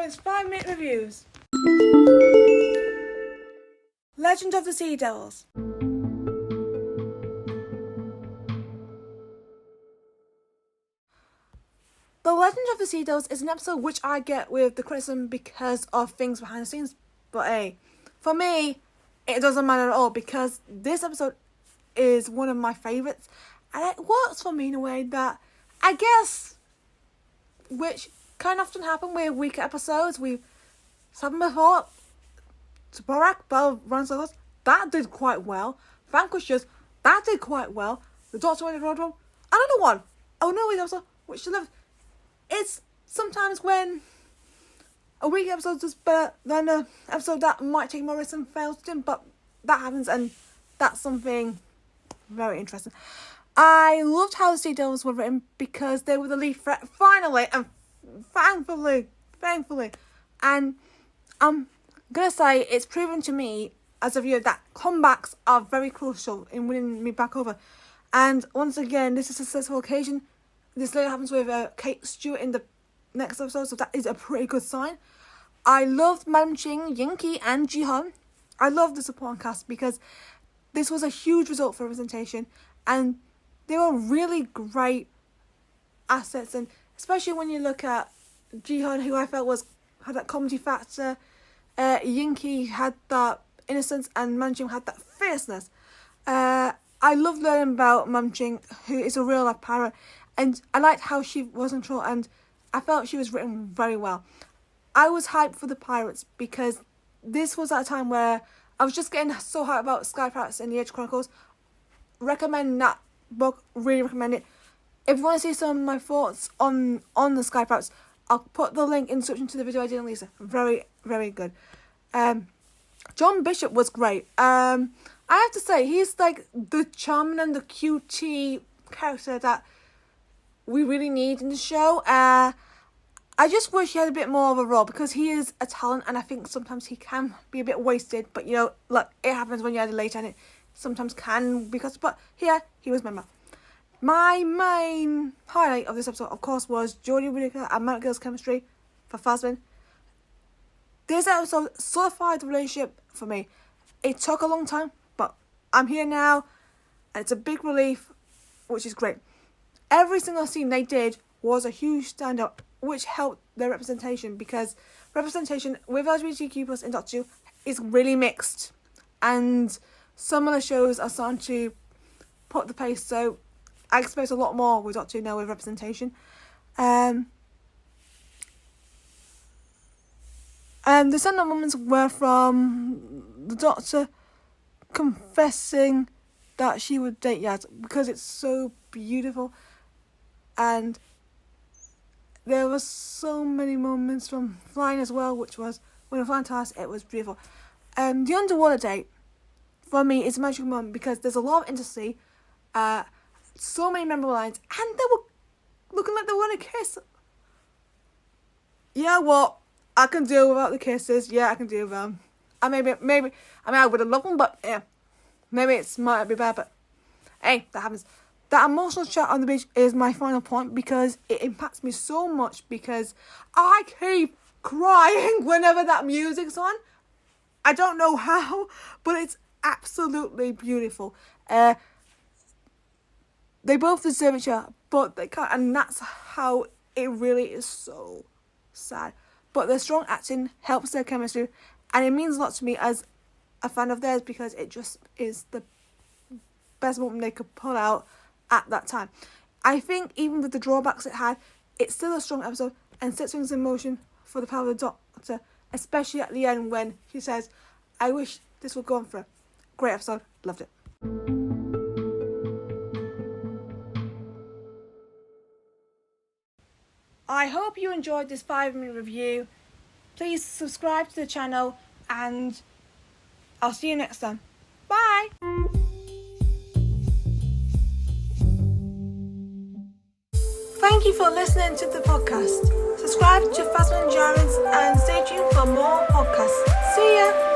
Jaren's 5-minute reviews. Legend of the Sea Devils. The Legend of the Sea Devils is an episode which I get with the criticism because of things behind the scenes. But hey, for me, it doesn't matter at all because this episode is one of my favourites. And it works for me in a way that I guess, which can often happen with weaker episodes. We've happened before. Borak, Bell, Ransolos, that did quite well. Vanquishers, that did quite well. The Doctor went in the road room. Another one. Oh no, wait, also, which I love. It's sometimes when a weak episode does better than an episode that might take more risk and fails to do, but that happens, and that's something very interesting. I loved how the Sea Devils were written because they were the lead threat finally and thankfully. And I'm gonna say it's proven to me as a viewer that comebacks are very crucial in winning me back over. And once again, this is a successful occasion. This later happens with Kate Stewart in the next episode, so that is a pretty good sign. I loved Madam Ching, Yinky, and Jihan. I love the supporting cast because this was a huge result for representation, and they were really great assets. And especially when you look at Jihan, who I felt had that comedy factor, Yinky had that innocence, and Madam Ching had that fierceness. I loved learning about Madam Ching, who is a real life pirate. And I liked how she was in control, and I felt she was written very well. I was hyped for the pirates because this was at a time where I was just getting so hyped about Sky Pirates and the Age Chronicles. Recommend that book, really recommend it. If you want to see some of my thoughts on the Sky Pirates, I'll put the link in the description to the video I did on Lisa. Very, very good. John Bishop was great. I have to say, he's like the charming and the cutie character that we really need in the show. I just wish he had a bit more of a role because he is a talent, and I think sometimes he can be a bit wasted. But you know, look, it happens when you're late, and it sometimes can because. But here, he was memorable. My main highlight of this episode, of course, was Jodie Whittaker and Matt Gill's chemistry for Thasmin. This episode solidified the relationship for me. It took a long time, but I'm here now, and it's a big relief, which is great. Every single scene they did was a huge standout, which helped their representation because representation with LGBTQ+ in Doctor Who is really mixed, and some of the shows are starting to put the pace. So I expect a lot more with Doctor Who now with representation. And the standout moments were from the Doctor confessing that she would date Yaz because it's so beautiful. And there were so many moments from flying as well, which was when we flying past, it was beautiful. The underwater date for me is a magical moment because there's a lot of intimacy, so many memorable lines, and they were looking like they were gonna kiss. Yeah, well, I can deal without the kisses. Yeah, I can deal with them. I I would have loved them, but yeah, maybe it might be bad, but hey, that happens. That emotional chat on the beach is my final point because it impacts me so much because I keep crying whenever that music's on. I don't know how, but it's absolutely beautiful. They both deserve each other, but they can't, and that's how it really is so sad. But their strong acting helps their chemistry, and it means a lot to me as a fan of theirs because it just is the best moment they could pull out at that time. I think even with the drawbacks it had, it's still a strong episode and sets things in motion for the power of the Doctor, especially at the end when she says, I wish this would go on forever. Great episode, loved it. I hope you enjoyed this 5-minute review. Please subscribe to the channel and I'll see you next time. Bye! Thank you for listening to the podcast. Subscribe to Thasmin and Jaren's and stay tuned for more podcasts. See ya!